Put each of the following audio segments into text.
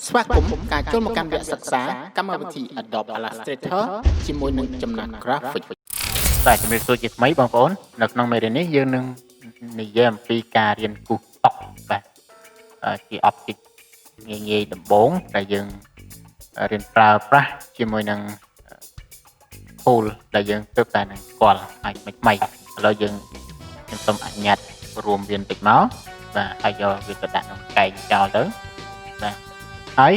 ស្វាគមន៍ការចូលមកកាន់វគ្គសិក្សាកម្មវិធី Adobe Illustrator ជាមួយនឹងចំណាត់ graphic តែជំរាបសួរជាថ្មីបងប្អូននៅក្នុងមេរៀននេះយើងនឹងនិយាយអំពីការរៀនគូសតុកបាទជា object ងាយដំបូងដែលយើងរៀនប្រើប្រាស់ជាមួយនឹង tool ដែលយើងទើបតែនឹងស្គាល់អាចថ្មីឥឡូវខ្ញុំសូមអនុញ្ញាតរួមវាបន្តិចមកបាទហើយយកវាទៅដាក់ក្នុងកែងចោលទៅបាទហើយ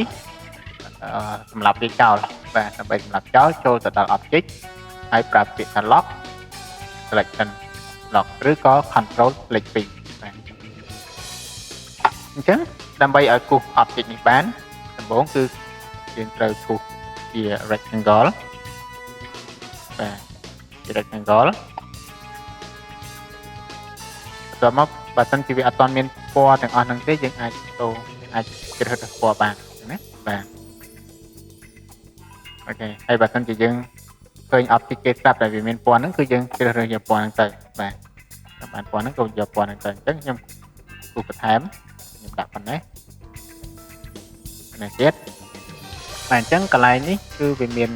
សម្រាប់វាចោលបាទដើម្បីសម្រាប់ចោលចូលទៅដល់ object ហើយប្រើពាក្យថា lock selection lock ឬក៏ control click 2បាទអញ្ចឹងដើម្បីឲ្យគូស object នេះបានដំបូងគឺយើងត្រូវគូសជា rectangle បាទជា rectangle បន្ទាប់មកបើសិនជាវាអត់ទាន់មានពណ៌ទាំងអស់ហ្នឹងទេយើងអាចជ្រើសរើសពណ៌បានណាបាទអូខេហើយបើសិនជាយើងឃើញ object គេស្រាប់តែវាមានពណ៌ហ្នឹងគឺយើងជ្រើសរើសយកពណ៌ហ្នឹងទៅបាទតាមបានពណ៌ហ្នឹងក៏យកពណ៌ហ្នឹងទៅអញ្ចឹងខ្ញុំគូសបន្ថែមខ្ញុំដាក់ប៉ុណ្ណេះទៀតបាទអញ្ចឹងកន្លែងនេះគឺវាមាន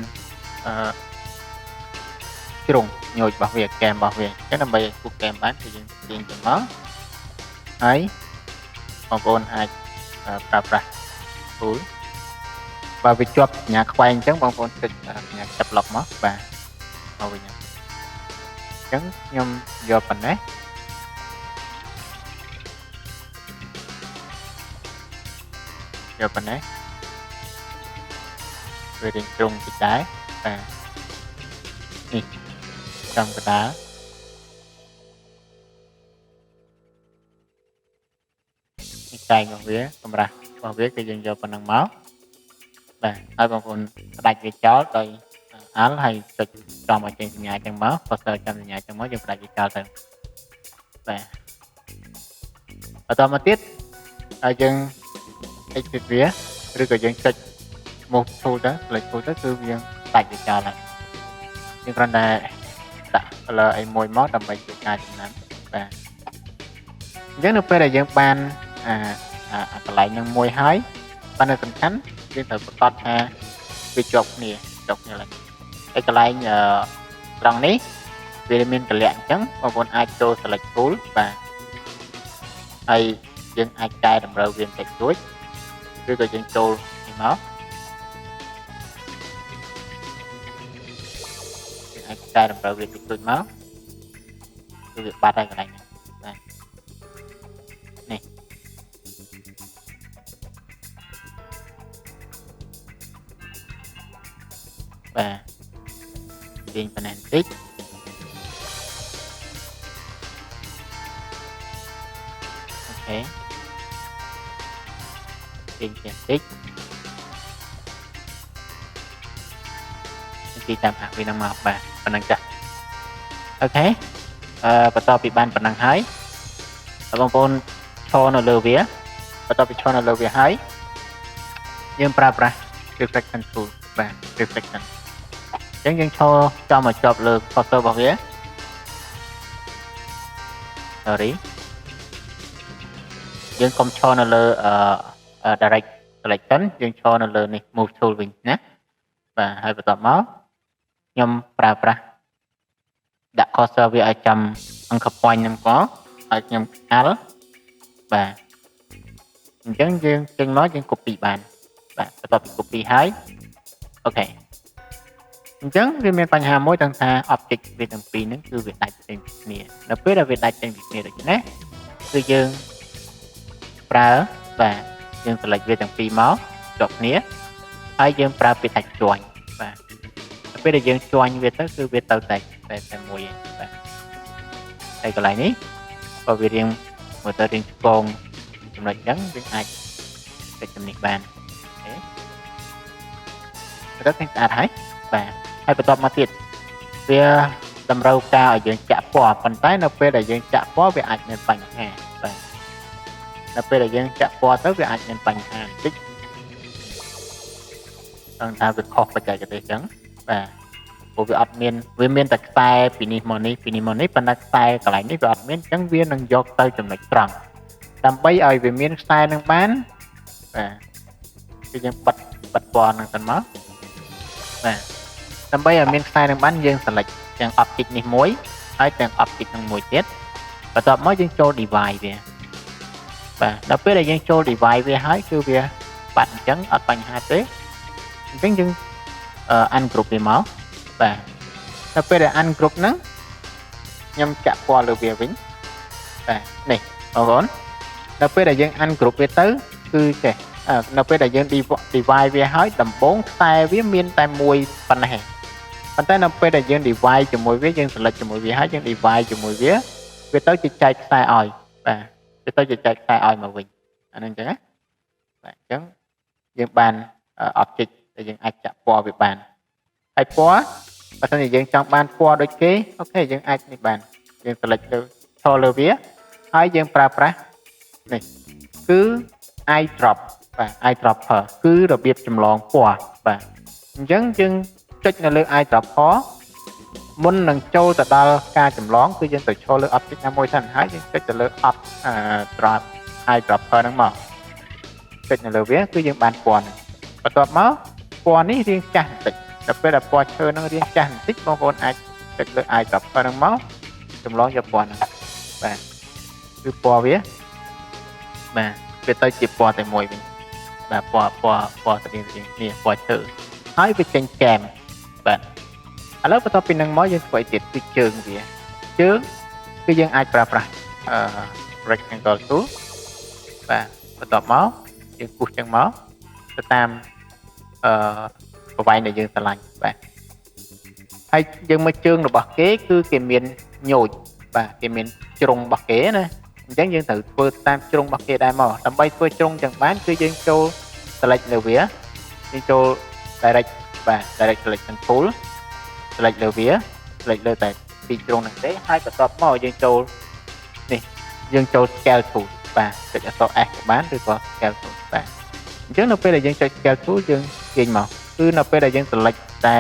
ជ្រុងញយរបស់វាកែមរបស់វាអញ្ចឹងដើម្បីឲ្យគូសកែមបានគឺយើងទាញទៅមកហើយបងប្អូនអាចប្រើប្រាស់ tool បើវាជាប់សញ្ញាខ្វែងអញ្ចឹងបងប្អូនចុចសញ្ញាចាប់ lock មកបាទមកវិញអញ្ចឹងខ្ញុំយកប៉ុណ្ណេះវារៀងជ្រុងតិចដែរបាទនេះចំកណ្ដាលនេះកែងរបស់វាកម្រាស់របស់វាគឺយើងយកប៉ុណ្ណឹងមកបាទហើយបងប្អូនផ្ដាច់វាចោលដោយAlt ហើយចុចចំឲ្យចេញសញ្ញាចឹងមកបើសិនចាំសញ្ញាចឹងមកយើងផ្ដាច់វាចោលទៅបាទបន្តមកទៀតហើយយើង exit វាឬក៏យើងចុច move tool ទៅ select tool ទៅគឺវាផ្ដាច់វាចោលហើយយើងគ្រាន់តែដាក់ color អីមួយមកដើម្បីជួយការចំណាំបាទអញ្ចឹងនៅពេលដែលយើងបានកន្លែងនឹងមួយហើយប៉ុន្តែសំខាន់យើងត្រូវប្រកាសថាវាជាប់គ្នាឡើងហើយកន្លែងត្រង់នេះវាមានកលៈអញ្ចឹងបងប្អូនអាចចូល select tool បាទហើយយើងអាចកែតម្រូវវាបន្តិចរួចឬក៏យើងចូលនេះមកយើងអាចកែតម្រូវវាតិចតួចមកគឺវាបាត់ហើយកន្លែងនេះបាទនេះបាទទាញប៉ុណ្ណេះបន្តិចអូខេទាញបន្តិចទីតាមអាវានឹងមកបាទប៉ុណ្ណឹងចាស់អូខេបន្ទាប់ពីបានប៉ុណ្ណឹងហើយបងប្អូនឈរនៅលើវាបន្ទាប់ពីឈរនៅលើវាហើយយើងប្រើប្រាស់ reflection tool បាទ reflection អញ្ចឹងយើងឈរចំមកជាប់លើ cursor របស់វា sorry យើងកុំឈរនៅលើ direct selection យើងឈរនៅលើនេះ move tool វិញណាបាទហើយបន្ទាប់មកខ្ញុំប្រើប្រាស់ដាក់ cursor វាឲ្យចំអង្គ point ហ្នឹងក៏ហើយខ្ញុំ Alt បាទអញ្ចឹងយើងចេញមកយើង copy បានបាទបន្ទាប់ពី copy ហើយអូខេអញ្ចឹងវាមានបញ្ហាមួយទាំងថា object វាទាំងពីរហ្នឹងគឺវាដាច់ចេញពីគ្នានៅពេលដែលវាដាច់ចេញពីគ្នាដូច្នេះគឺយើងប្រើបាទយើង select វាទាំងពីរមកជាប់គ្នាហើយយើងប្រើពាក្យថា join បាទនៅពេលដែលយើង join វាទៅគឺវាទៅតែមួយឯងបាទហើយកន្លែងនេះបើវារៀងមើលទៅរៀងឆ្កងចំណុចអញ្ចឹងយើងអាចចុចចំណុចបានអូខេទៅឃើញស្អាតហើយបាទហើយបន្ទាប់មកទៀតវាតម្រូវការឲ្យយើងចាក់ពណ៌ប៉ុន្តែនៅពេលដែលយើងចាក់ពណ៌វាអាចមានបញ្ហាបាទនៅពេលដែលយើងចាក់ពណ៌ទៅវាអាចមានបញ្ហាបន្តិចដល់ថាវាខុសបច្ចេកទេសអញ្ចឹងបាទព្រោះវាអត់មានវាមានតែខ្សែពីនេះមកនេះប៉ុន្តែខ្សែកន្លែងនេះវាអត់មានអញ្ចឹងវានឹងយកទៅចំណុចត្រង់ដើម្បីឲ្យវាមានខ្សែនឹងបានបាទ គឺយើងបិទពណ៌ហ្នឹងសិនមកបាទដើម្បីឲ្យមានខ្សែនឹងបានយើង select ទាំង object នេះមួយហើយទាំង object នឹងមួយទៀតបន្ទាប់មកយើងចូល divide វាបាទដល់ពេលដែលយើងចូល divide វាហើយគឺវាបាត់អញ្ចឹងអត់បញ្ហាទេអញ្ចឹងយើងungroup វាមកបាទដល់ពេលដែលungroup ហ្នឹងខ្ញុំចាក់ពណ៌លើវាវិញបាទនេះបងប្អូនដល់ពេលដែលយើងungroup វាទៅគឺចេះនៅពេលដែលយើង divide វាហើយដំបូងខ្សែវាមានតែមួយប៉ុណ្ណេះប៉ុន្តែនៅពេលដែលយើង divide ជាមួយវាយើង select ជាមួយវាហើយយើង divide ជាមួយវាវាទៅជាចែកខ្សែឲ្យបាទវាទៅជាចែកខ្សែឲ្យមកវិញអាហ្នឹងអញ្ចឹងណាបាទអញ្ចឹងយើងបាន object ដែលយើងអាចចាក់ពណ៌វាបានហើយពណ៌បើសិនជាយើងចង់បានពណ៌ដូចគេអូខេយើងអាចនេះបានយើង select លើឈរលើវាហើយយើងប្រើប្រាស់នេះគឺ eyedrop បាទ eyedropper គឺរបៀបចម្លងពណ៌បាទអញ្ចឹងយើងចុចនៅលើ eyedropper មុននឹងចូលទៅដល់ការចម្លងគឺយើងទៅឈរលើ object ណាមួយសិនហើយយើងចុចទៅលើ drop eyedropper ហ្នឹងមកចុចនៅលើវាគឺយើងបានពណ៌ហ្នឹងបន្ទាប់មកពណ៌នេះរាងចាស់បន្តិចដល់ពេលដែលពណ៌ឈើហ្នឹងរាងចាស់បន្តិចបងប្អូនអាចចុចលើ eyedropper ហ្នឹងមកចម្លងយកពណ៌ហ្នឹងបាទគឺពណ៌វាបាទវាទៅជាពណ៌តែមួយវិញបាទពណ៌ស្តៀងនេះពណ៌ឈើហើយវាចេញកែមបាទឥឡូវបន្ទាប់ពីនឹងមកយើងធ្វើឲ្យទៀតគឺជើងវាជើងគឺយើងអាចប្រើប្រាស់rectangle tool បាទបន្ទាប់មកយើងគូសចឹងមកទៅតាមប្រវែងដែលយើងស្រឡាញ់បាទហើយយើងមើលជើងរបស់គេគឺគេមានញូចបាទគេមានជ្រុងរបស់គេណាអញ្ចឹងយើងត្រូវធ្វើតាមជ្រុងរបស់គេដែរមកដើម្បីធ្វើជ្រុងចឹងបានគឺយើងចូល select លើវាយើងចូល direct បាទ direct selection tool select លើវា select លើតែពីជ្រុងហ្នឹងទេហើយបន្ទាប់មកយើងចូលនេះយើងចូល scale tool បាទចុចអក្សរ S ក៏បានឬក៏ scale tool បាទអញ្ចឹងនៅពេលដែលយើងចុច scale tool យើងទាញមកគឺនៅពេលដែលយើង select តែ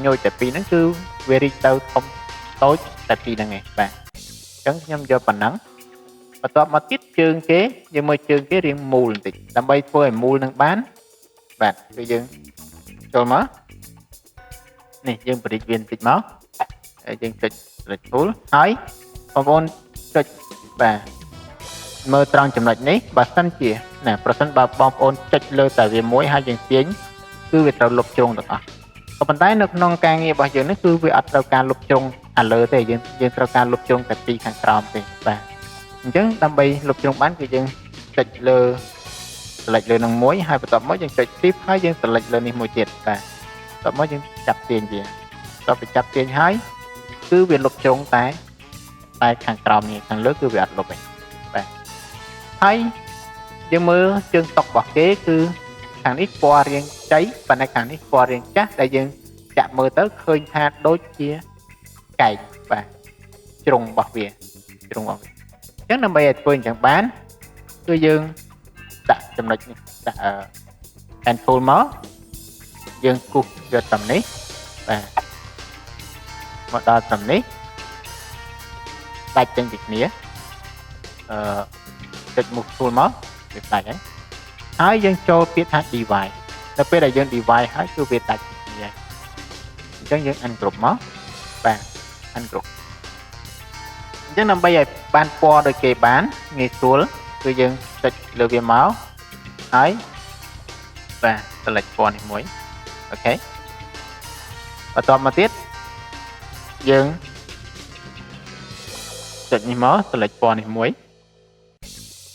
ញូចតែពីរហ្នឹងគឺវារីកទៅធំតូចតែពីរហ្នឹងឯងបាទអញ្ចឹងខ្ញុំយកប៉ុណ្ណឹងបន្ទាប់មកទៀតជើងគេយើងមើលជើងគេរាងមូលបន្តិចដើម្បីធ្វើឲ្យមូលនឹងបានបាទគឺយើងចូលមកនេះយើងបរិចវាបន្តិចមកហើយយើងចុច select tool ហើយបងប្អូនចុចបាទមើលត្រង់ចំណុចនេះបើសិនជាណាប្រសិនបើបងប្អូនចុចលើតែវាមួយហើយយើងទាញគឺវាត្រូវលុបជ្រុងទាំងអស់ក៏ប៉ុន្តែនៅក្នុងការងាររបស់យើងនេះគឺវាអត់ត្រូវការលុបជ្រុងអាលើទេយើងត្រូវការលុបជ្រុងតែពីខាងក្រោមទេបាទអញ្ចឹងដើម្បីលុបជ្រុងបានគឺយើងចុចលើ select លើនឹងមួយហើយបន្ទាប់មកយើងចុច shift ហើយយើង select លើនេះមួយទៀតបាទបន្ទាប់មកយើងចាប់ទាញវាបន្ទាប់ពីចាប់ទាញហើយគឺវាលុបជ្រុងតែខាងក្រោមនេះខាងលើគឺវាអត់លុបទេបាទហើយយើងមើលជើងតុករបស់គេគឺខាងនេះពណ៌រាងជ័យប៉ុន្តែខាងនេះពណ៌រាងចាស់ដែលយើងចាក់មើលទៅឃើញថាដូចជាកែកបាទជ្រុងរបស់វាអញ្ចឹងដើម្បីឲ្យធ្វើអញ្ចឹងបានគឺយើងដាក់ចំណុចនេះដាក់hand tool មកយើងគូសយកត្រឹមនេះបាទមកដល់ត្រឹមនេះដាច់ចេញពីគ្នាចុច move tool មកវាដាច់ហើយយើងចូលពាក្យថា divide ដល់ពេលដែលយើង divide ហើយគឺវាដាច់ពីគ្នាអញ្ចឹងយើង ungroup មកបាទ ungroup អញ្ចឹងដើម្បីឲ្យបានពណ៌ដូចគេបានងាយស្រួលគឺយើងចុចលើវាមកហើយបាទ select ពណ៌នេះមួយអូខេបន្ទាប់មកទៀតយើងចុចនេះមក select ពណ៌នេះមួយ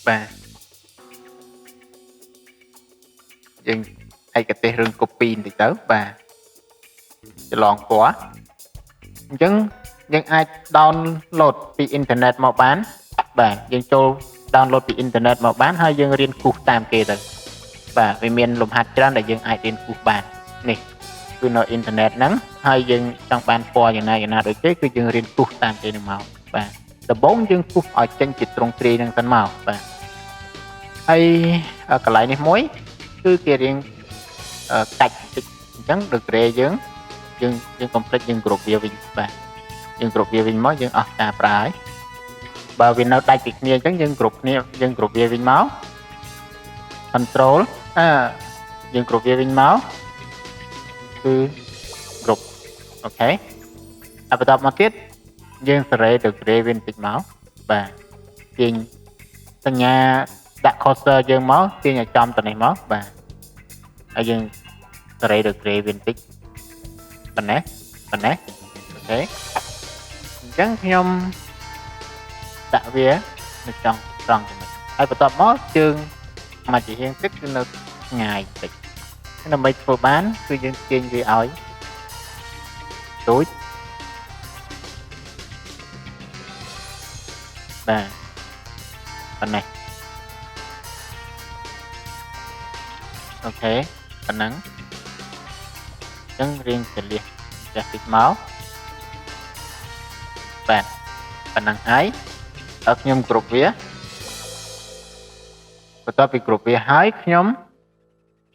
បាទយើងឯកទេសរឿង copy បន្តិចទៅបាទច្រឡងពណ៌អញ្ចឹងយើងអាច download ពីអ៊ីនធឺណិតមកបានបាទយើងចូល download ពីអ៊ីនធឺណិតមកបានហើយយើងរៀនគូសតាមគេទៅបាទវាមានលំហាត់ច្រើនដែលយើងអាចរៀនគូសបាននេះគឺនៅអ៊ីនធឺណិតហ្នឹងហើយយើងចង់បានពណ៌យ៉ាងណាដូចទេគឺយើងរៀនគូសតាមគេនឹងមកបាទដំបូងយើងគូសឲ្យចេញជាទ្រង់ទ្រាយហ្នឹងសិនមកបាទហើយកន្លែងនេះមួយគឺគេរៀងកាច់បន្តិចអញ្ចឹងដូចក្រេយើងកុំភ្លេចយើងគ្រប់វាវិញបាទយើងគ្រប់វាវិញមកយើងអស់ការប្រើហើយបើវានៅដាច់ពីគ្នាអញ្ចឹងយើងគ្រប់វាវិញមក control យើងគ្រប់វាវិញមកគឺគ្រប់អូខេហើយបន្តមកទៀតយើងសេរីទៅ gray វិញតិចមកបាទទាញសញ្ញាដាក់ cursor យើងមកទាញឲ្យចំទៅនេះមកបាទហើយយើងសេរីទៅ gray វិញតិចប៉ុណ្ណេះអូខេអញ្ចឹងខ្ញុំដាក់វានៅចុងត្រង់ចំណុចហើយបន្តមកជើងមកជារៀងទឹកគឺនៅឆ្ងាយតិចដើម្បីធ្វើបានគឺយើងទាញវាឲ្យដូចបាទប៉ុណ្ណេះអូខេប៉ុណ្ណឹងអញ្ចឹងរៀងចលះចេះតិចមកបាទប៉ុណ្ណឹងហើយដល់ខ្ញុំគ្រប់វាបន្ទាប់ពីគ្រប់វាហើយខ្ញុំ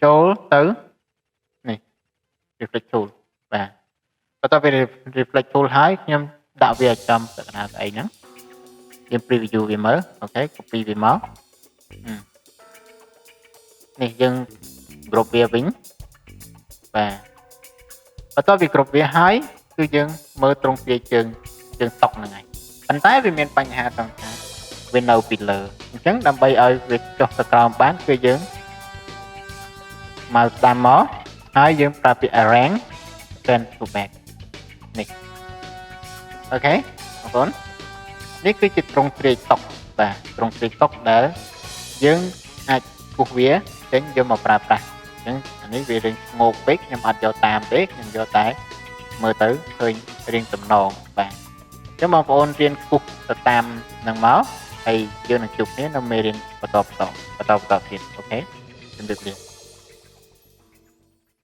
ចូលទៅនេះ reflect tool បាទបន្ទាប់ពី reflect tool ហើយខ្ញុំដាក់វាចំសក្តានុពលស្អីហ្នឹងយើង preview វាមើលអូខេ copy វាមកនេះយើងគ្រប់វាវិញបាទបន្ទាប់ពីគ្រប់វាហើយគឺយើងមើលត្រង់ពីជើងតុកហ្នឹងហើយប៉ុន្តែវាមានបញ្ហាត្រង់ថាវានៅពីលើអញ្ចឹងដើម្បីឲ្យវាចុះទៅក្រោមបានគឺយើងមកតាមមកហើយយើងប្រើពាក្យ arrange send to back នេះអូខេបងប្អូននេះគឺជាត្រង់ទ្រាយតុកបាទត្រង់ទ្រាយតុកដែលយើងអាចពុះវាចេញយកមកប្រើប្រាស់អញ្ចឹងអានេះវារៀងងោកពេកខ្ញុំអត់យកតាមទេខ្ញុំយកតែមើលទៅឃើញរៀងតំណងបាទអញ្ចឹងបងប្អូនរៀនពុះទៅតាមនឹងមកហើយយើងនឹងជួបគ្នានៅមេរៀនបន្តទៀតអូខេជម្រាបលា